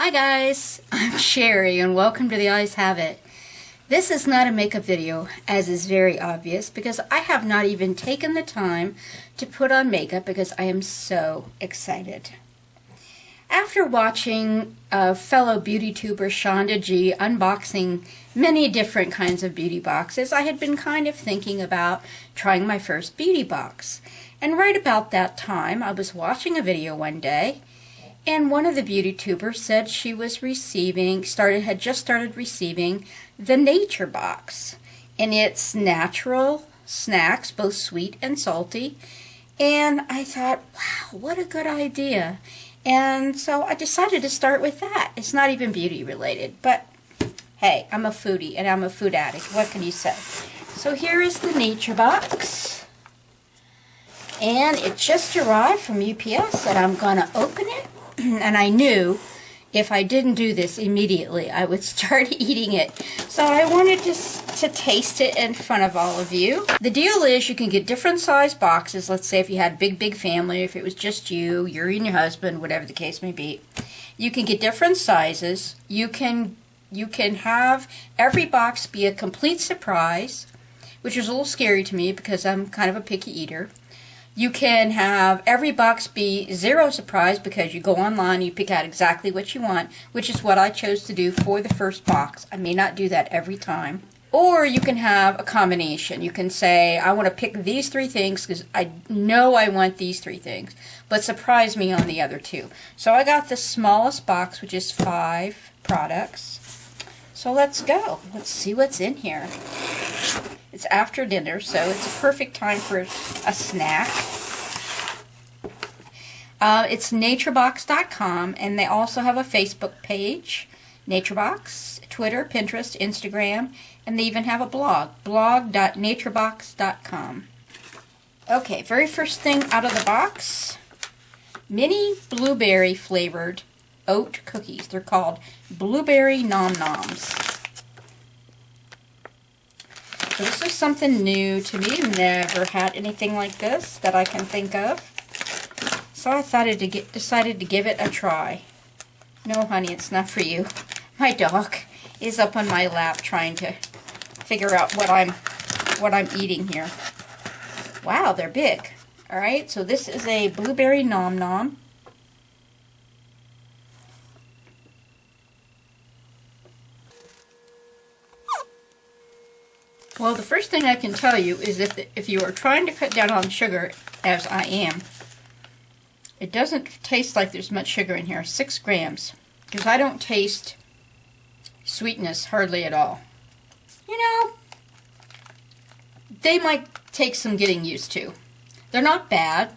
Hi guys, I'm Sherry and welcome to The Eyes Have It. This is not a makeup video, as is very obvious, because I have not even taken the time to put on makeup because I am so excited. After watching fellow beauty tuber Shonda G unboxing many different kinds of beauty boxes, I had been kind of thinking about trying my first beauty box. And right about that time, I was watching a video one day, and one of the beauty tubers said she was had just started receiving the Nature Box. And it's natural snacks, both sweet and salty. And I thought, wow, what a good idea. And so I decided to start with that. It's not even beauty related, but hey, I'm a foodie and I'm a food addict. What can you say? So here is the Nature Box. And it just arrived from UPS and I'm gonna open it. And I knew if I didn't do this immediately, I would start eating it. So I wanted to taste it in front of all of you. The deal is you can get different size boxes. Let's say if you had a big family, if it was just you and your husband, whatever the case may be. You can get different sizes. You can have every box be a complete surprise, which is a little scary to me because I'm kind of a picky eater. You can have every box be zero surprise because you go online, you pick out exactly what you want, which is what I chose to do for the first box. I may not do that every time. Or you can have a combination. You can say, I want to pick these three things because I know I want these three things, but surprise me on the other two. So I got the smallest box, which is 5 products. So let's go. Let's see what's in here. It's after dinner, so it's a perfect time for a snack. It's naturebox.com, and they also have a Facebook page, Naturebox, Twitter, Pinterest, Instagram, and they even have a blog, blog.naturebox.com. Okay, very first thing out of the box, mini blueberry flavored oat cookies. They're called Blueberry Nom Noms. So this is something new to me. Never had anything like this that I can think of. So I decided to give it a try. No, honey, it's not for you. My dog is up on my lap trying to figure out what I'm eating here. Wow, they're big. All right, so this is a Blueberry Nom Nom. Well, the first thing I can tell you is that if you are trying to cut down on sugar, as I am, it doesn't taste like there's much sugar in here, 6 grams, because I don't taste sweetness hardly at all. You know, they might take some getting used to. They're not bad.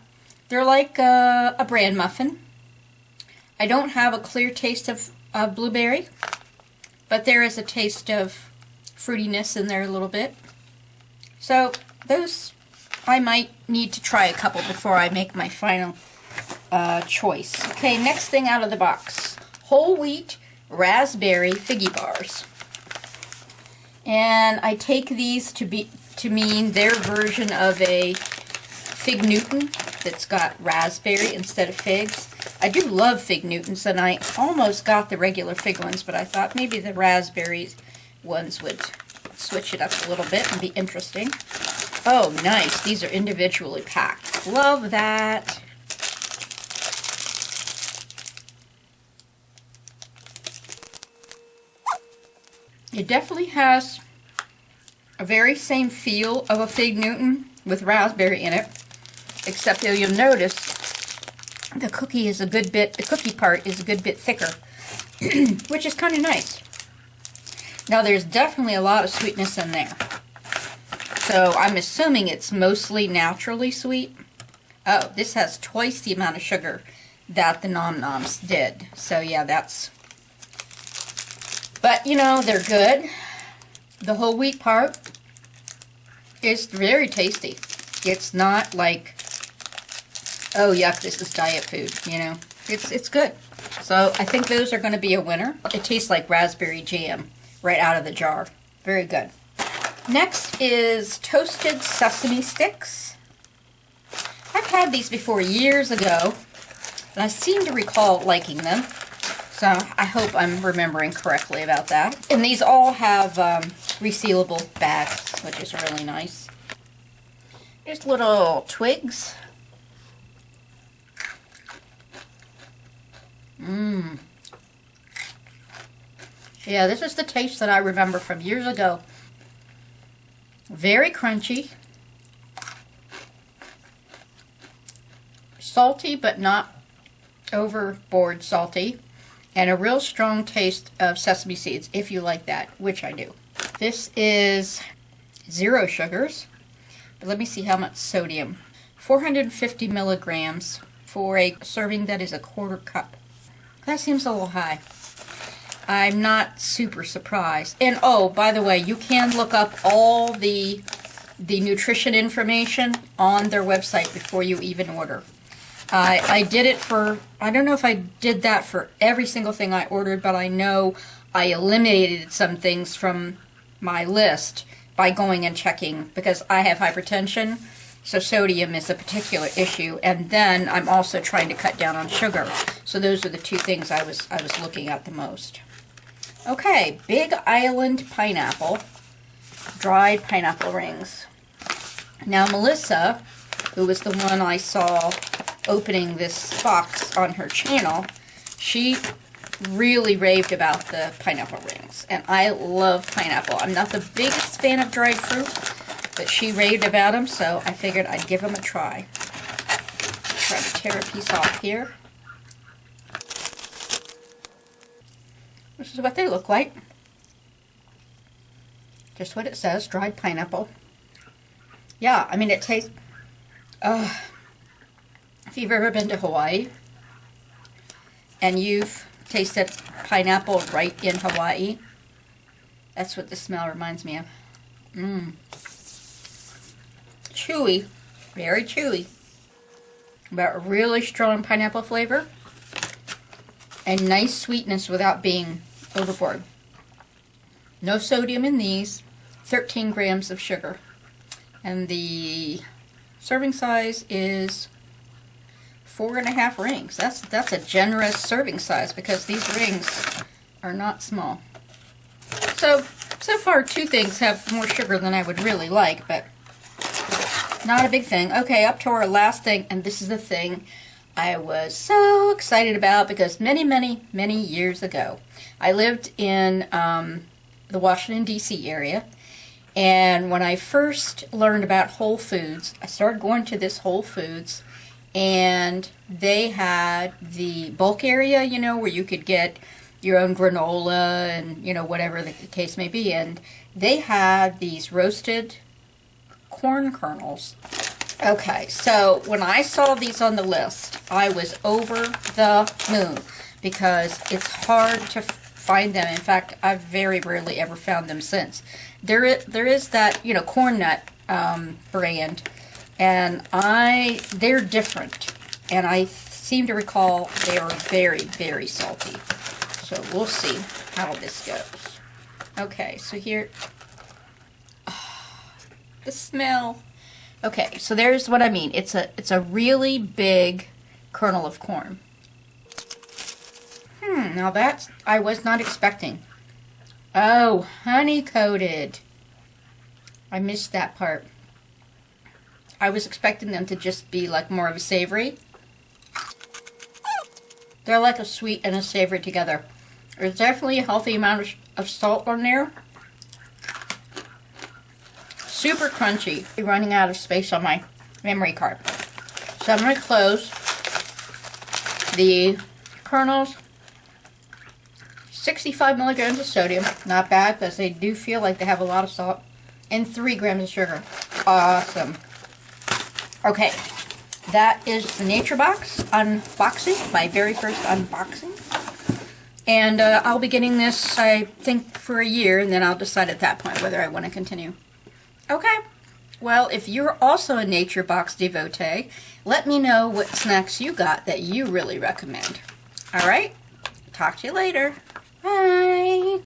They're like a bran muffin. I don't have a clear taste of blueberry, but there is a taste of fruitiness in there a little bit. So those, I might need to try a couple before I make my final choice. Okay, next thing out of the box, whole wheat raspberry Figgy bars. And I take these to mean their version of a Fig Newton that's got raspberry instead of figs. I do love Fig Newtons, and I almost got the regular fig ones, but I thought maybe the raspberries ones would switch it up a little bit and be interesting. Oh, nice. These are individually packed. Love that. It definitely has a very same feel of a Fig Newton with raspberry in it, except that you'll notice the cookie part is a good bit thicker, which is kind of nice. Now there's definitely a lot of sweetness in there. So I'm assuming it's mostly naturally sweet. Oh, this has twice the amount of sugar that the Nom Noms did. So yeah, but you know, they're good. The whole wheat part is very tasty. It's not like, oh yuck, this is diet food, you know. It's good. So I think those are going to be a winner. It tastes like raspberry jam right out of the jar. Very good. Next is toasted sesame sticks. I've had these before years ago, and I seem to recall liking them. So I hope I'm remembering correctly about that. And these all have resealable bags, which is really nice. Just little twigs. Mmm. Yeah, this is the taste that I remember from years ago. Very crunchy. Salty, but not overboard salty. And a real strong taste of sesame seeds, if you like that, which I do. This is 0 sugars. But let me see how much sodium. 450 milligrams for a serving that is a 1/4 cup. That seems a little high. I'm not super surprised. And oh, by the way, you can look up all the nutrition information on their website before you even order. I did it for, I don't know if I did that for every single thing I ordered, but I know I eliminated some things from my list by going and checking because I have hypertension, so sodium is a particular issue, and then I'm also trying to cut down on sugar. So those are the 2 things I was looking at the most. Okay, Big Island pineapple, dried pineapple rings. Now Melissa, who was the one I saw opening this box on her channel, she really raved about the pineapple rings. And I love pineapple. I'm not the biggest fan of dried fruit, but she raved about them, so I figured I'd give them a try. Try to tear a piece off here. This is what they look like. Just what it says, dried pineapple. Yeah, I mean it tastes... if you've ever been to Hawaii and you've tasted pineapple right in Hawaii, that's what the smell reminds me of. Mmm. Chewy, very chewy, but a really strong pineapple flavor and nice sweetness without being overboard. No sodium in these, 13 grams of sugar, and the serving size is 4.5 rings. That's a generous serving size because these rings are not small. So far 2 things have more sugar than I would really like, but not a big thing. Okay, up to our last thing, and this is the thing I was so excited about because many, many, many years ago, I lived in the Washington, D.C. area, and when I first learned about Whole Foods, I started going to this Whole Foods, and they had the bulk area, you know, where you could get your own granola and, you know, whatever the case may be, and they had these roasted corn kernels. Okay, so when I saw these on the list, I was over the moon because it's hard to find them. In fact, I've very rarely ever found them since. There is that, you know, corn nut brand, and they're different, and I seem to recall they are very, very salty. So we'll see how this goes. Okay, so here, the smell. Okay, so there's what I mean. It's a really big kernel of corn. Now that's, I was not expecting. Oh, honey-coated. I missed that part. I was expecting them to just be like more of a savory. They're like a sweet and a savory together. There's definitely a healthy amount of salt on there. Super crunchy. I'm running out of space on my memory card. So I'm going to close the kernels. 65 milligrams of sodium. Not bad because they do feel like they have a lot of salt. And 3 grams of sugar. Awesome. Okay. That is the Nature Box unboxing. My very first unboxing. And I'll be getting this, I think, for a year. And then I'll decide at that point whether I want to continue. Okay, well, if you're also a Nature Box devotee, let me know what snacks you got that you really recommend. All right, talk to you later. Bye.